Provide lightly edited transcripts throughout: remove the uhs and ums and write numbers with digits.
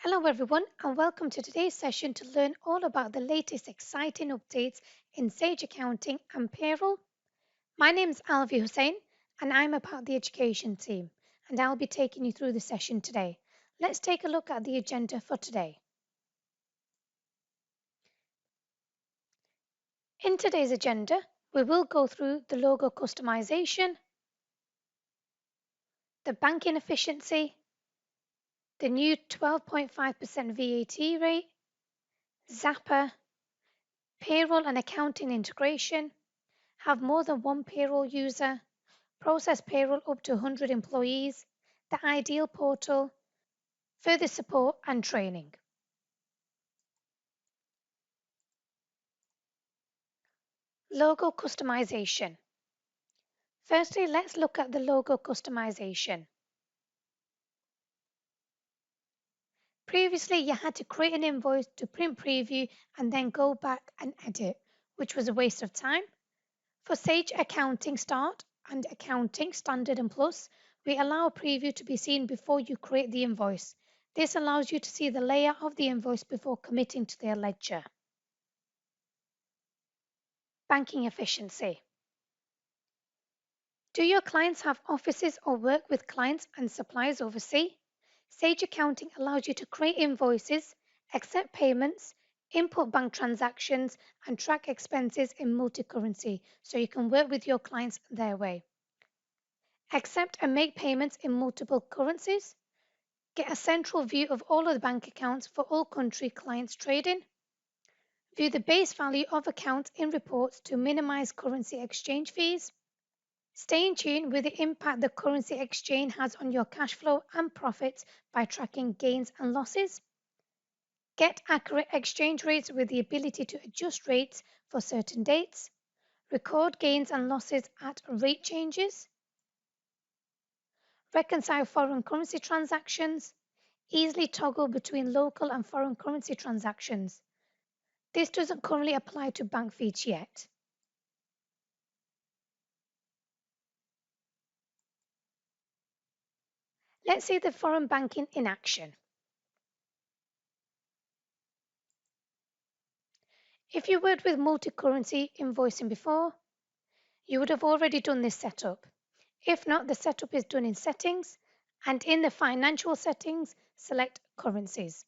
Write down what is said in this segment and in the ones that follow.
Hello, everyone, and welcome to today's session to learn all about the latest exciting updates in Sage Accounting and Payroll. My name is Alvi Hussain, and I'm a part of the education team, and I'll be taking you through the session today. Let's take a look at the agenda for today. In today's agenda, we will go through the logo customization, the banking efficiency, the new 12.5% VAT rate, Zapier, payroll and accounting integration, have more than one payroll user, process payroll up to 100 employees, the ideal portal, further support and training. Logo customization. Firstly, let's look at the logo customization. Previously, you had to create an invoice to print preview and then go back and edit, which was a waste of time. For Sage Accounting Start and Accounting Standard and Plus, we allow a preview to be seen before you create the invoice. This allows you to see the layout of the invoice before committing to their ledger. Banking efficiency. Do your clients have offices or work with clients and suppliers overseas? Sage Accounting allows you to create invoices, accept payments, input bank transactions, and track expenses in multi-currency so you can work with your clients their way. Accept and make payments in multiple currencies. Get a central view of all of the bank accounts for all country clients trading. View the base value of accounts in reports to minimize currency exchange fees. Stay in tune with the impact the currency exchange has on your cash flow and profits by tracking gains and losses. Get accurate exchange rates with the ability to adjust rates for certain dates. Record gains and losses at rate changes. Reconcile foreign currency transactions. Easily toggle between local and foreign currency transactions. This doesn't currently apply to bank feeds yet. Let's see the foreign banking in action. If you worked with multi-currency invoicing before, you would have already done this setup. If not, the setup is done in Settings, and in the Financial Settings, select Currencies.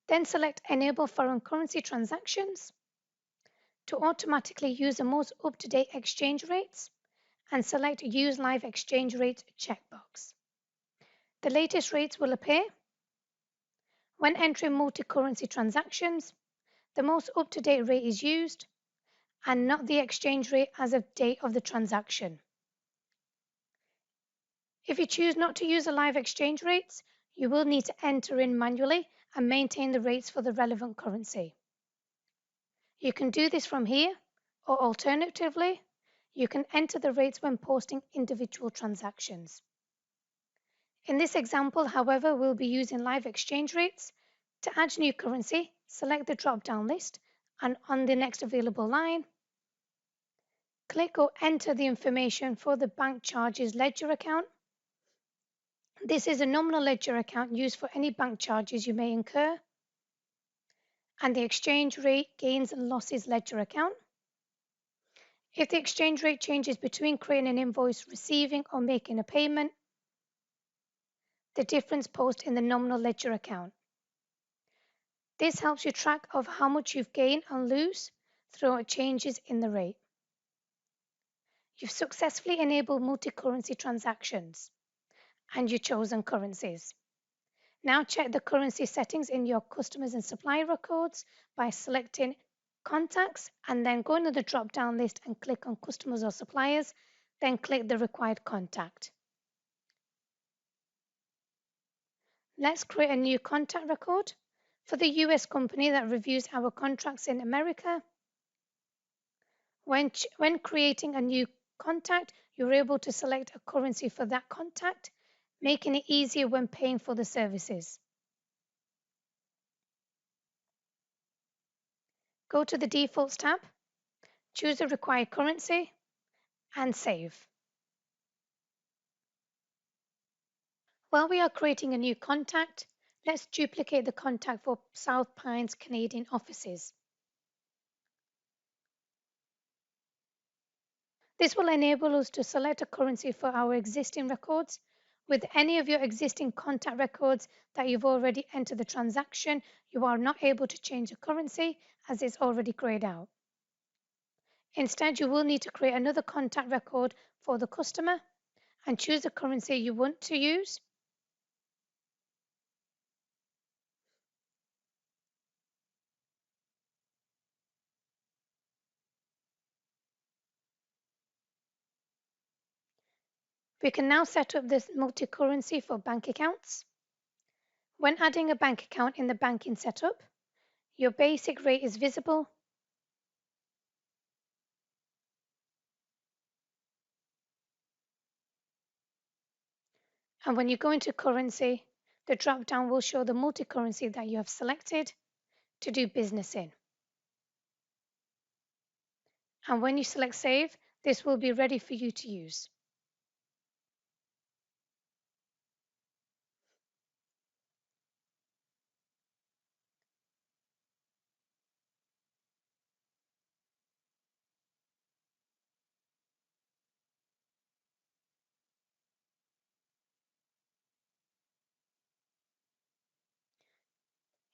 Then select Enable Foreign Currency Transactions to automatically use the most up-to-date exchange rates, and select Use Live Exchange Rates checkbox. The latest rates will appear. When entering multi-currency transactions, the most up-to-date rate is used and not the exchange rate as of date of the transaction. If you choose not to use the live exchange rates, you will need to enter in manually and maintain the rates for the relevant currency. You can do this from here, or alternatively, you can enter the rates when posting individual transactions. In this example, however, we'll be using live exchange rates. To add new currency, select the drop-down list and on the next available line, click or enter the information for the bank charges ledger account. This is a nominal ledger account used for any bank charges you may incur, and the exchange rate gains and losses ledger account. If the exchange rate changes between creating an invoice, receiving, or making a payment, the difference post in the nominal ledger account. This helps you track of how much you've gained and lose through changes in the rate. You've successfully enabled multi-currency transactions and your chosen currencies. Now check the currency settings in your customers and supplier records by selecting Contacts and then go into the drop-down list and click on Customers or Suppliers, then click the required contact. Let's create a new contact record. For the US company that reviews our contracts in America, when creating a new contact, you're able to select a currency for that contact, making it easier when paying for the services. Go to the Defaults tab, choose the required currency, and save. While we are creating a new contact, let's duplicate the contact for South Pines Canadian offices. This will enable us to select a currency for our existing records. With any of your existing contact records that you've already entered the transaction, you are not able to change the currency as it's already grayed out. Instead, you will need to create another contact record for the customer and choose the currency you want to use. We can now set up this multi-currency for bank accounts. When adding a bank account in the banking setup, your basic rate is visible. And when you go into currency, the drop-down will show the multi-currency that you have selected to do business in. And when you select Save, this will be ready for you to use.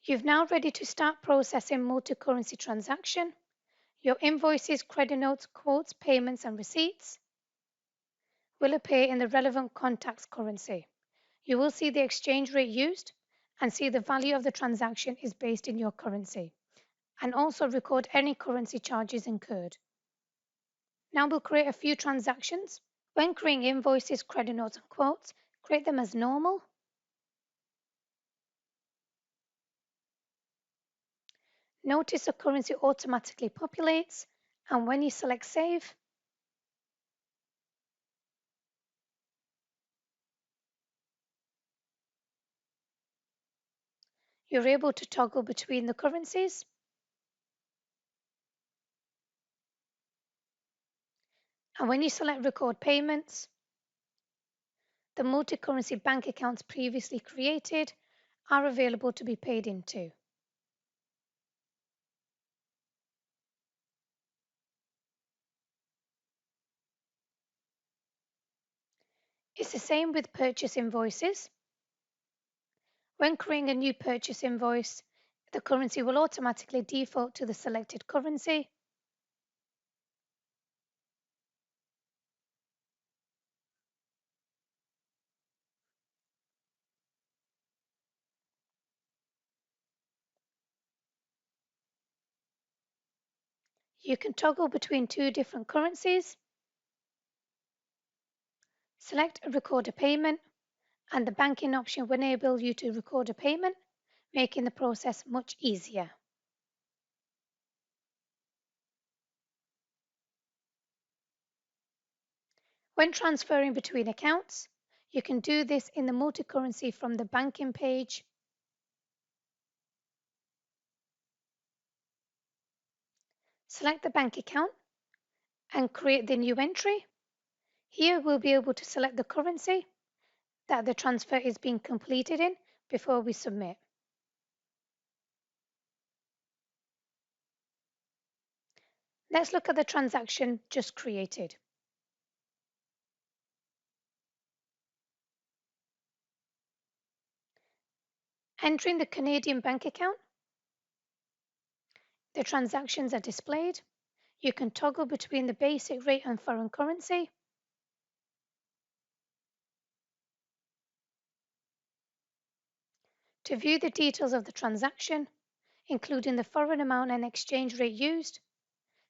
You're now ready to start processing multi-currency transaction. Your invoices, credit notes, quotes, payments, and receipts will appear in the relevant contact's currency. You will see the exchange rate used and see the value of the transaction is based in your currency, and also record any currency charges incurred. Now we'll create a few transactions. When creating invoices, credit notes, and quotes, create them as normal. Notice the currency automatically populates, and when you select Save, you're able to toggle between the currencies. And when you select Record Payments, the multi-currency bank accounts previously created are available to be paid into. It's the same with purchase invoices. When creating a new purchase invoice, the currency will automatically default to the selected currency. You can toggle between two different currencies, select Record a Payment, and the banking option will enable you to record a payment, making the process much easier. When transferring between accounts, you can do this in the multi-currency from the banking page. Select the bank account and create the new entry. Here we'll be able to select the currency that the transfer is being completed in before we submit. Let's look at the transaction just created. Entering the Canadian bank account, the transactions are displayed. You can toggle between the basic rate and foreign currency. To view the details of the transaction, including the foreign amount and exchange rate used,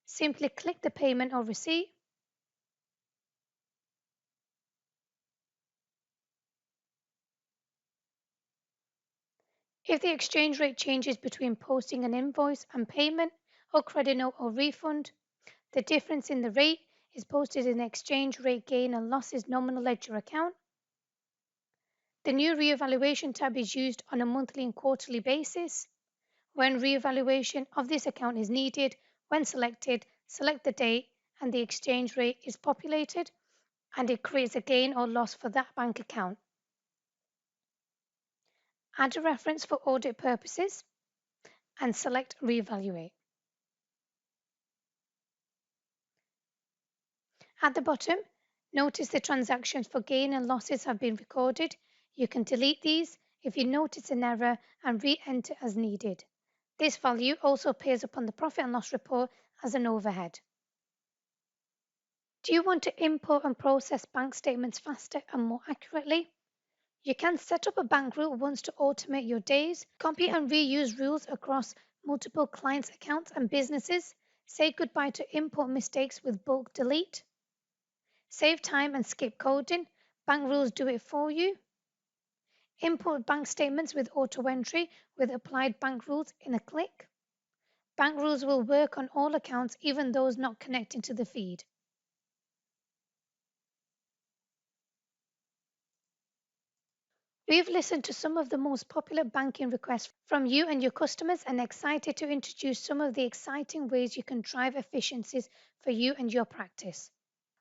simply click the payment or receipt. If the exchange rate changes between posting an invoice and payment or credit note or refund, the difference in the rate is posted in the exchange rate gain and losses nominal ledger account. The new reevaluation tab is used on a monthly and quarterly basis. When reevaluation of this account is needed, when selected, select the date and the exchange rate is populated, and it creates a gain or loss for that bank account. add a reference for audit purposes, and select Reevaluate. At the bottom, notice the transactions for gain and losses have been recorded. You can delete these if you notice an error and re-enter as needed. This value also appears upon the profit and loss report as an overhead. Do you want to import and process bank statements faster and more accurately? You can set up a bank rule once to automate your days, copy and reuse rules across multiple clients' accounts and businesses, say goodbye to import mistakes with bulk delete, save time and skip coding, bank rules do it for you, import bank statements with auto entry with applied bank rules in a click. Bank rules will work on all accounts, even those not connecting to the feed. We've listened to some of the most popular banking requests from you and your customers and excited to introduce some of the exciting ways you can drive efficiencies for you and your practice.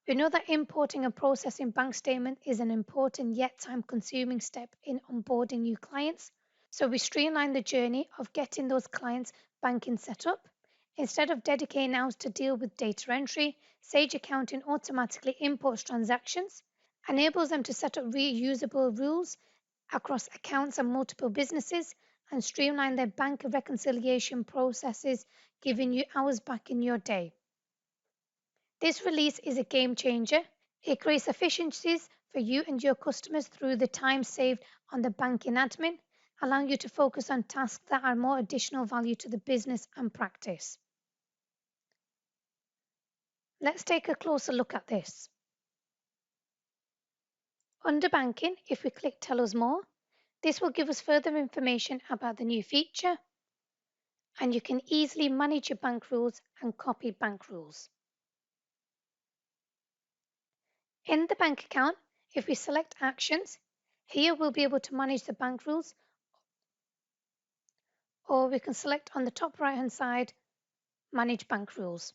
We know that importing and processing bank statements is an important yet time-consuming step in onboarding new clients, so we streamline the journey of getting those clients banking set up. Instead of dedicating hours to deal with data entry, Sage Accounting automatically imports transactions, enables them to set up reusable rules across accounts and multiple businesses, and streamline their bank reconciliation processes, giving you hours back in your day. This release is a game changer. It creates efficiencies for you and your customers through the time saved on the banking admin, allowing you to focus on tasks that are more additional value to the business and practice. Let's take a closer look at this. Under Banking, if we click Tell us more, this will give us further information about the new feature, and you can easily manage your bank rules and copy bank rules. In the bank account, if we select Actions, here we'll be able to manage the bank rules, or we can select on the top right hand side, Manage Bank Rules.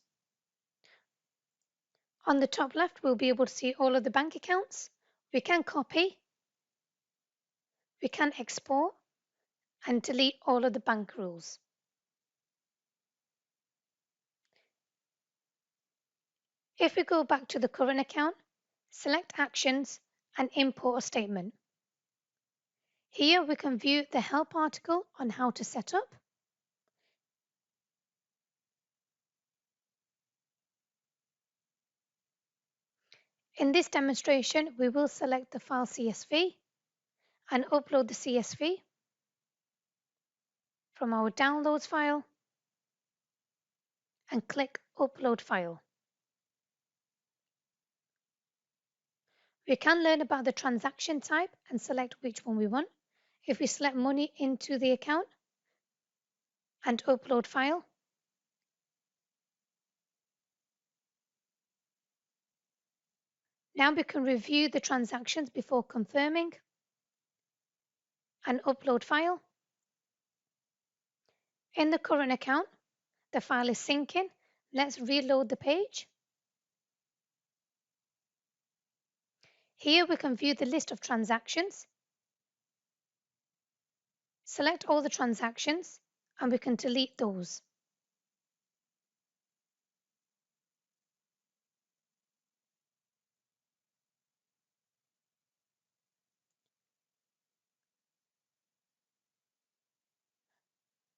On the top left, we'll be able to see all of the bank accounts. We can copy, we can export, and delete all of the bank rules. If we go back to the current account, select Actions and import a statement. Here we can view the help article on how to set up. In this demonstration, we will select the file CSV and upload the CSV from our Downloads file and click Upload File. We can learn about the transaction type and select which one we want. If we select Money into the account and Upload File, now we can review the transactions before confirming and Upload File. In the current account, the file is syncing. Let's reload the page. Here we can view the list of transactions. Select all the transactions and we can delete those.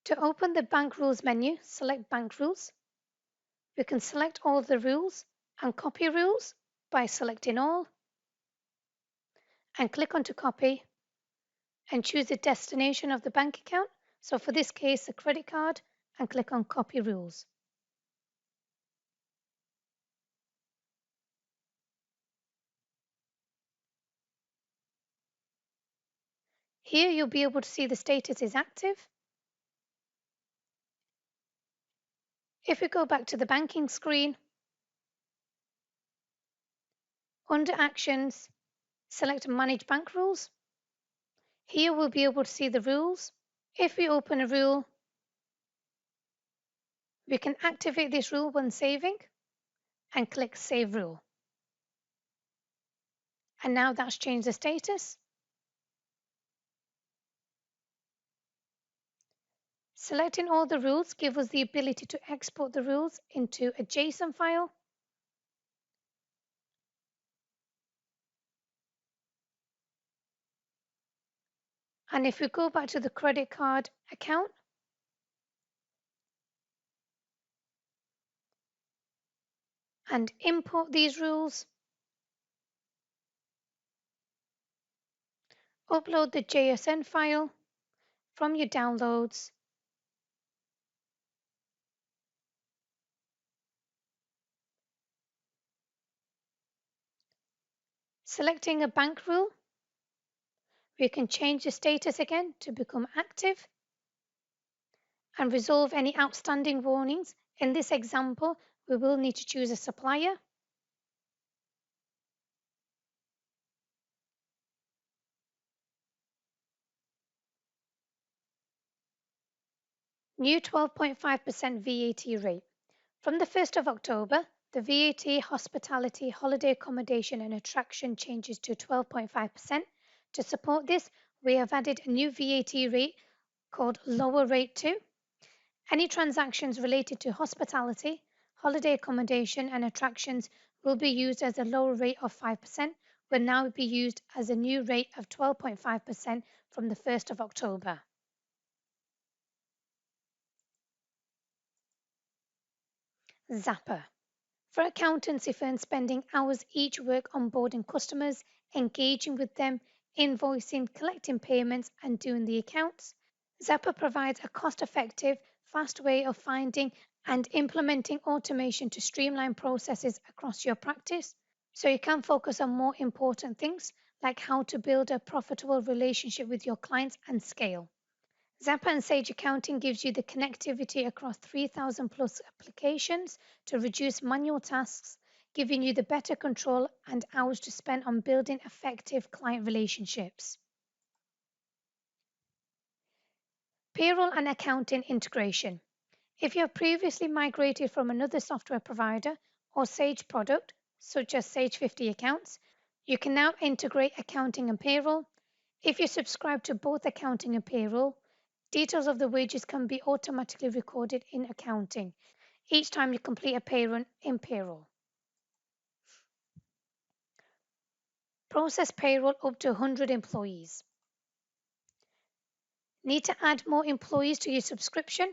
To open the Bank Rules menu, select Bank Rules. We can select all the rules and copy rules by selecting all and click onto Copy and choose the destination of the bank account. So for this case, a credit card, and click on Copy Rules. Here you'll be able to see the status is active. If we go back to the banking screen, under Actions, select Manage Bank Rules. Here we'll be able to see the rules. If we open a rule, we can activate this rule when saving and click Save Rule. And now that's changed the status. Selecting all the rules gives us the ability to export the rules into a JSON file. And if we go back to the credit card account and import these rules, upload the JSON file from your downloads, selecting a bank rule, we can change the status again to become active and resolve any outstanding warnings. In this example, we will need to choose a supplier. New 12.5% VAT rate. From the 1st of October, the VAT, hospitality, holiday accommodation and attraction changes to 12.5%. To support this, we have added a new VAT rate called Lower Rate 2. Any transactions related to hospitality, holiday accommodation and attractions will be used as a lower rate of 5%, will now be used as a new rate of 12.5% from the 1st of October. Zapier. For accountancy firms spending hours each work onboarding customers, engaging with them, invoicing, collecting payments, and doing the accounts, Zapier provides a cost-effective, fast way of finding and implementing automation to streamline processes across your practice so you can focus on more important things like how to build a profitable relationship with your clients and scale. Zapier and Sage Accounting gives you the connectivity across 3,000 plus applications to reduce manual tasks, giving you the better control and hours to spend on building effective client relationships. Payroll and accounting integration. If you have previously migrated from another software provider or Sage product, such as Sage 50 Accounts, you can now integrate accounting and payroll. If you subscribe to both accounting and payroll, details of the wages can be automatically recorded in accounting each time you complete a pay run in payroll. Process payroll up to 100 employees. Need to add more employees to your subscription?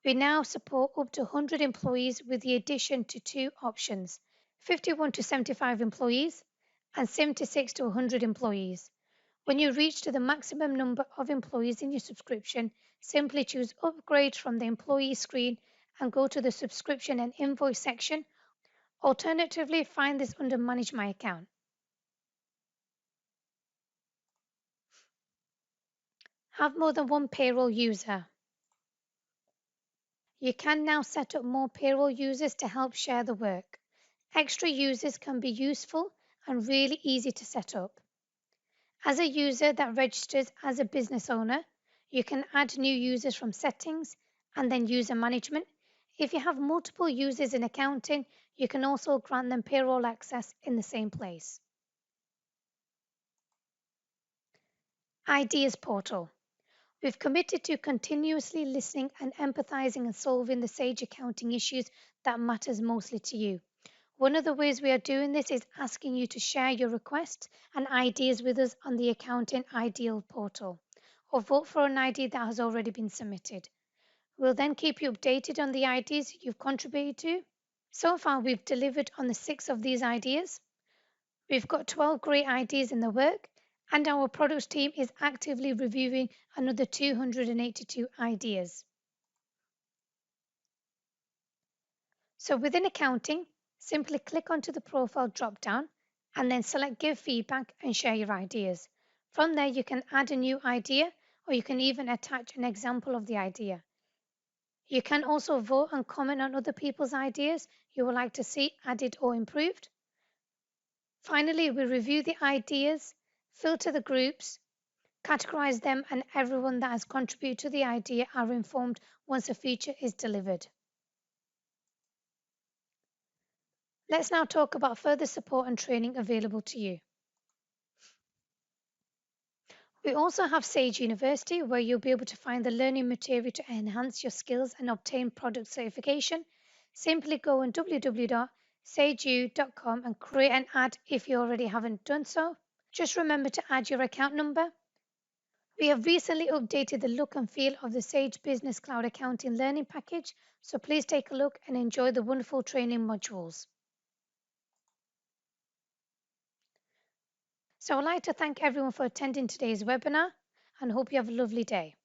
We now support up to 100 employees with the addition to two options, 51 to 75 employees and 76 to 100 employees. When you reach to the maximum number of employees in your subscription, simply choose Upgrade from the Employee screen and go to the Subscription and Invoice section. Alternatively, find this under Manage My Account. Have more than one payroll user. You can now set up more payroll users to help share the work. Extra users can be useful and really easy to set up. As a user that registers as a business owner, you can add new users from settings and then user management. If you have multiple users in accounting, you can also grant them payroll access in the same place. Ideas Portal. We've committed to continuously listening and empathizing and solving the Sage accounting issues that matters mostly to you. One of the ways we are doing this is asking you to share your requests and ideas with us on the Accounting Ideal portal, or vote for an idea that has already been submitted. We'll then keep you updated on the ideas you've contributed to. So far, we've delivered on the 6 of these ideas. We've got 12 great ideas in the work, and our products team is actively reviewing another 282 ideas. So within accounting, simply click onto the profile drop-down and then select Give Feedback and share your ideas. From there, you can add a new idea or you can even attach an example of the idea. You can also vote and comment on other people's ideas you would like to see added or improved. Finally, we review the ideas, filter the groups, categorize them, and everyone that has contributed to the idea are informed once a feature is delivered. Let's now talk about further support and training available to you. We also have Sage University, where you'll be able to find the learning material to enhance your skills and obtain product certification. Simply go on www.sageu.com and create an ad if you already haven't done so. Just remember to add your account number. We have recently updated the look and feel of the Sage Business Cloud Accounting Learning Package, so please take a look and enjoy the wonderful training modules. So I'd like to thank everyone for attending today's webinar and hope you have a lovely day.